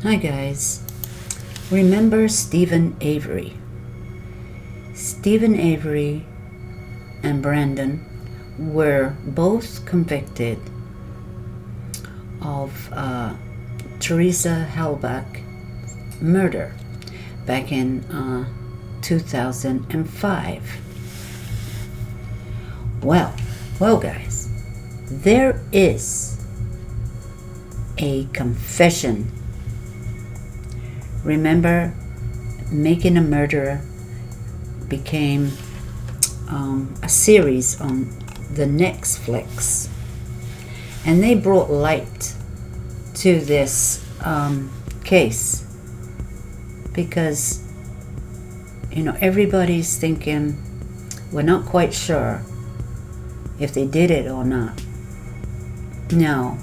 Hi guys. Remember Steven Avery? Steven Avery and Brandon were both convicted of Teresa Halbach murder back in 2005. Well guys, there is a confession. Remember, Making a Murderer became a series on the Newsweek, and they brought light to this case because everybody's thinking we're not quite sure if they did it or not. Now,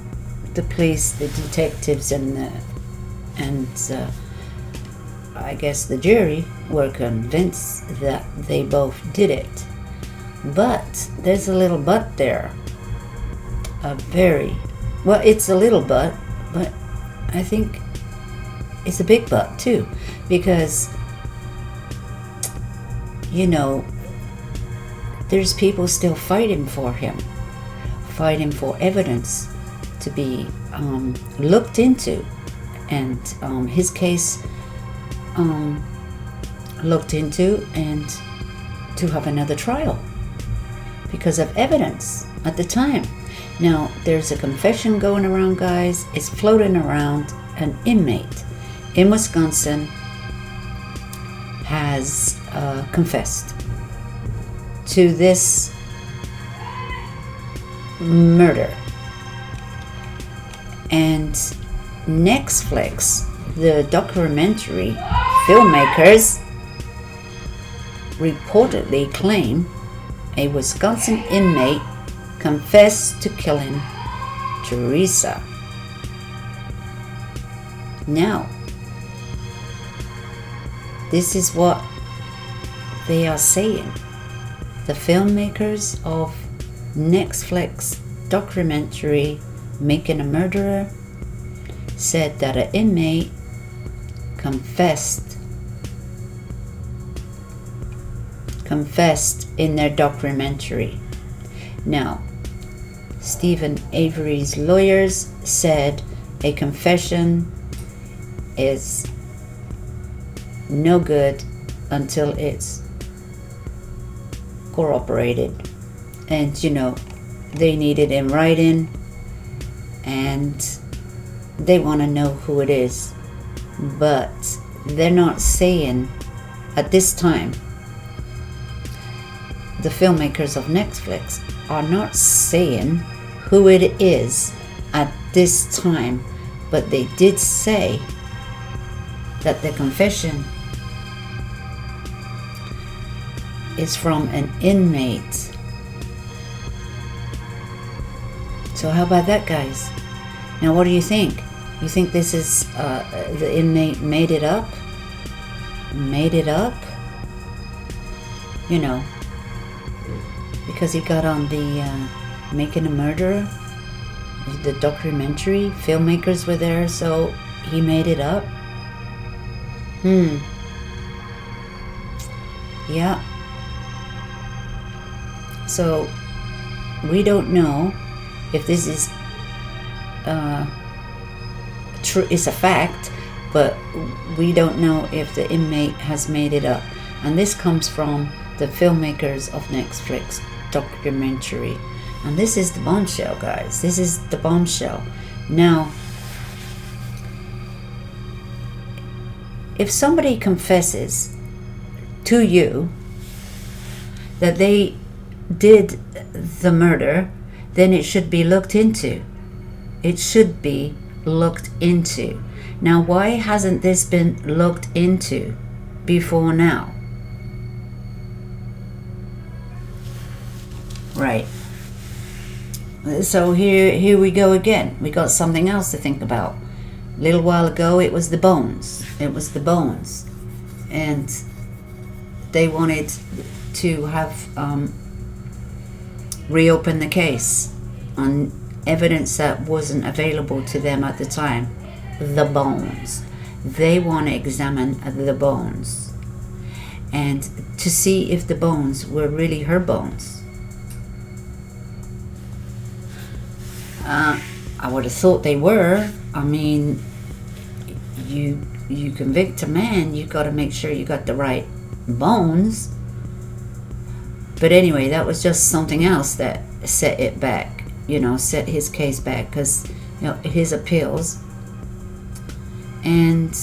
the police, the detectives, and I guess the jury were convinced that they both did it. But there's a little but there. It's a little but I think it's a big but too, because there's people still fighting for him, fighting for evidence to be looked into, and his case looked into, and to have another trial because of evidence at the time. Now, there's a confession going around, guys. It's floating around. An inmate in Wisconsin has confessed to this murder. And Newsweek, the documentary filmmakers, reportedly claim a Wisconsin inmate confessed to killing Teresa. Now, this is what they are saying. The filmmakers of Newsweek's documentary Making a Murderer said that an inmate confessed in their documentary. Now, Steven Avery's lawyers said a confession is no good until it's corroborated, and they need it in writing, and they want to know who it is. But they're not saying at this time, the filmmakers of Newsweek are not saying who it is at this time, but they did say that the confession is from an inmate. So how about that, guys? Now, what do you think? You think this is the inmate made it up? Because he got on the Making a Murderer, the documentary. Filmmakers were there, so he made it up. Yeah. So we don't know if this is true. It's a fact, but we don't know if the inmate has made it up. And this comes from the filmmakers of Newsweek's documentary. And this is the Bombshel, guys. This is the Bombshel. Now, if somebody confesses to you that they did the murder, then it should be looked into. It should be looked into. Now, why hasn't this been looked into before now? Right. So here we go again. We got something else to think about. A little while ago, it was the bones. And they wanted to have reopen the case on evidence that wasn't available to them at the time. The bones. they want to examine the bones and to see if the bones were really her bones. I would have thought they were. I mean, you convict a man, you got to make sure you got the right bones. But anyway, that was just something else that set it back, set his case back, because his appeals. And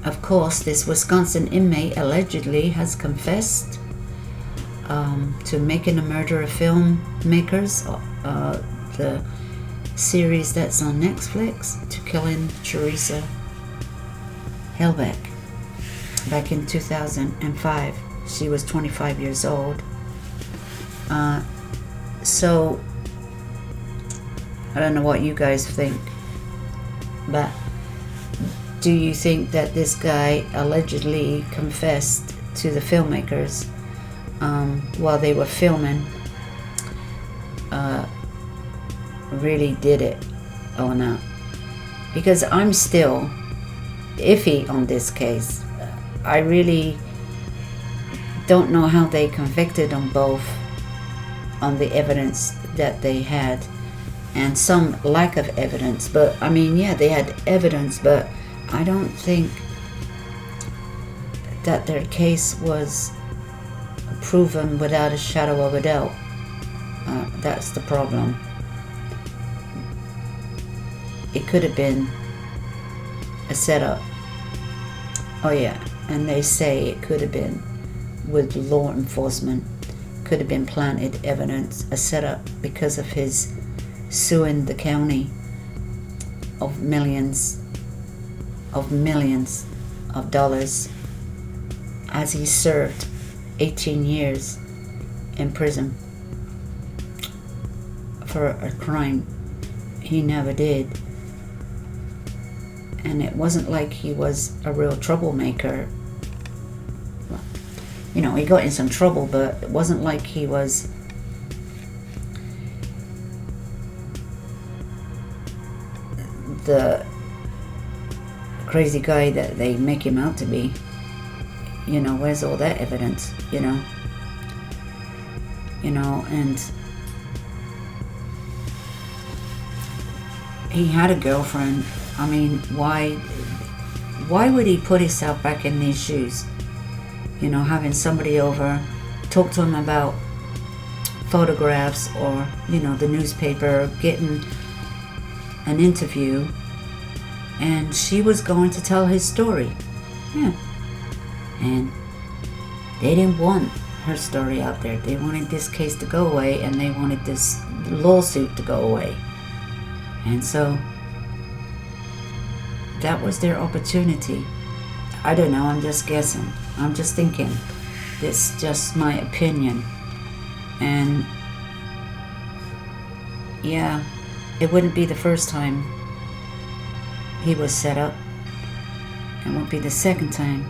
of course, this Wisconsin inmate allegedly has confessed to Making a Murderer filmmakers, the series that's on Netflix, to killing Teresa Halbach back in 2005. She was 25 years old. So I don't know what you guys think, but do you think that this guy allegedly confessed to the filmmakers while they were filming really did it or not? Because I'm still iffy on this case. I really don't know how they convicted them both on the evidence that they had and some lack of evidence. But I mean, yeah, they had evidence, but I don't think that their case was proven without a shadow of a doubt. That's the problem. It could have been a setup. Oh yeah, and they say it could have been with law enforcement. Could have been planted evidence, a setup, because of his suing the county of millions of dollars as he served 18 years in prison for a crime he never did. And it wasn't like he was a real troublemaker. He got in some trouble, but it wasn't like he was the crazy guy that they make him out to be. Where's all that evidence? And he had a girlfriend. I mean, why would he put himself back in these shoes? Having somebody over, talk to him about photographs or, the newspaper, getting an interview, and she was going to tell his story. Yeah. And they didn't want her story out there. They wanted this case to go away, and they wanted this lawsuit to go away. And so that was their opportunity. I don't know, I'm just guessing. I'm just thinking. This is just my opinion. And yeah, it wouldn't be the first time he was set up. It won't be the second time.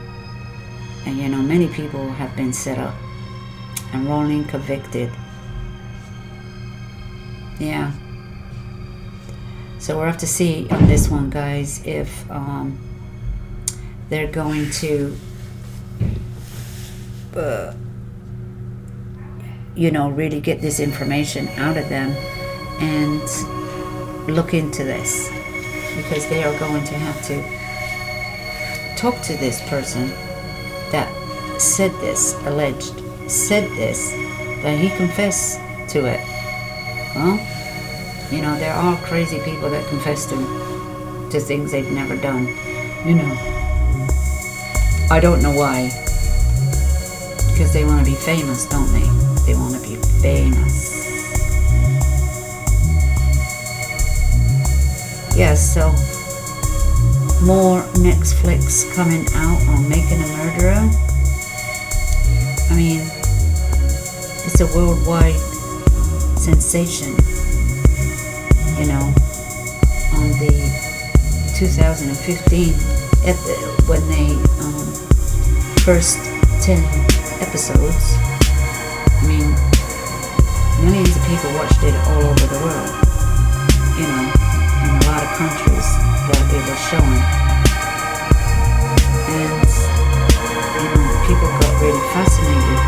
And many people have been set up and wrongly convicted. Yeah. So we'll have to see on this one, guys, if they're going to really get this information out of them and look into this, because they are going to have to talk to this person that said this, that he confessed to it. Well, there are crazy people that confess to things they've never done. I don't know why. Because they want to be famous, don't they? They want to be famous. Yes, so more Netflix coming out on Making a Murderer. I mean, it's a worldwide sensation. On the 2015 when they first 10 episodes. I mean, millions of people watched it all over the world, in a lot of countries that it was showing. fascinated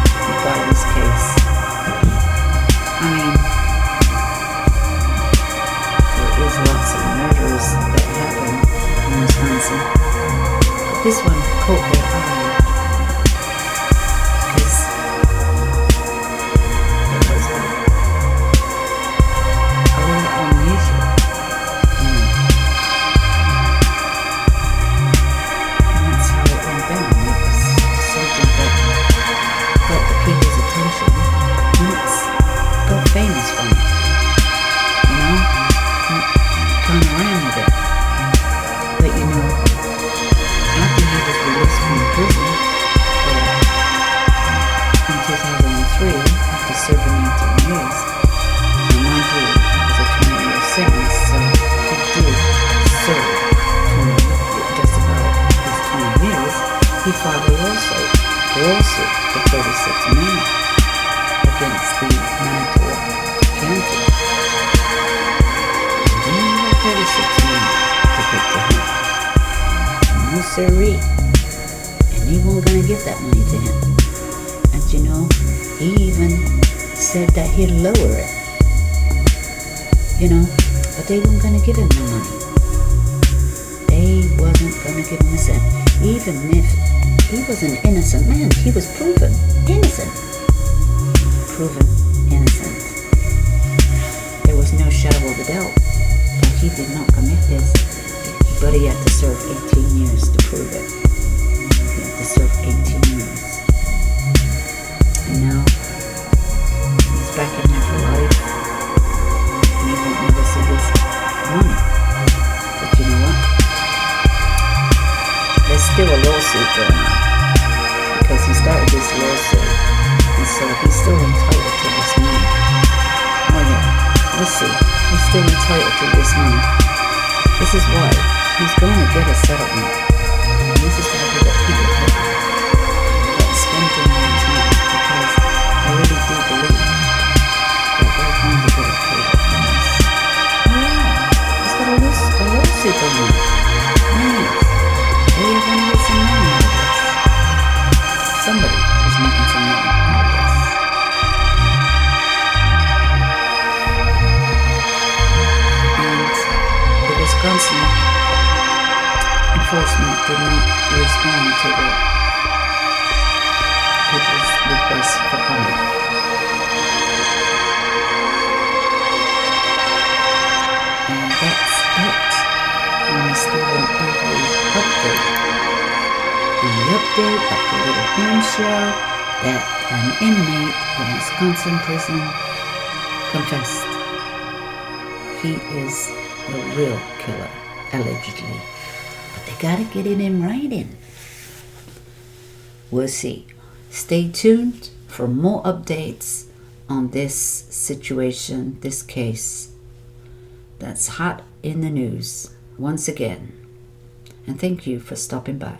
by this case. I mean, there is lots of murders that happen in Wisconsin, but this one caught their eye because it was a little unusual. And that's how it went down. It was something that got the people's attention, and it's got famous from it. You know? Turn around with it. But you know, after he was released from prison in 2003, after serving 18 years, and mind you, it was a 20-year sentence, so he did serve 20, just about his 20 years. He filed a lawsuit for $36 million against the Manitowoc County. And he had $36 million to put to him. No siree. And he wasn't going to give that money to him. And you know, he even said that he'd lower it. You know, but they weren't going to give him the money. They wasn't going to give him a cent. Even if he was an innocent man, he was proven innocent. Proven innocent. There was no shadow of a doubt that he did not commit this, but he had to serve 18 years to prove it. He had to serve 18 years. And now, he's back in there for life, and he won't never see his money. But you know what? There's still a lawsuit going on, because he started this lawsuit, and so he's still entitled to this money. Oh yeah, let's see, he's still entitled to this money. This is why he's going to get a settlement, and this is going to be what people think about spending their time, because I really do believe that they're going to get a payout from this. Oh yeah, he's got a lawsuit going on. Man, they are going to get some money out of this. Somebody is making some money out of this. And the Wisconsin enforcement did not respond to the people's request for comment. And that's it on the Steven Avery update. And the update of the little bombshell that an inmate in Wisconsin prison confessed. He is the real killer, allegedly. But they gotta get it in writing. We'll see. Stay tuned for more updates on this situation, this case that's hot in the news once again. And thank you for stopping by.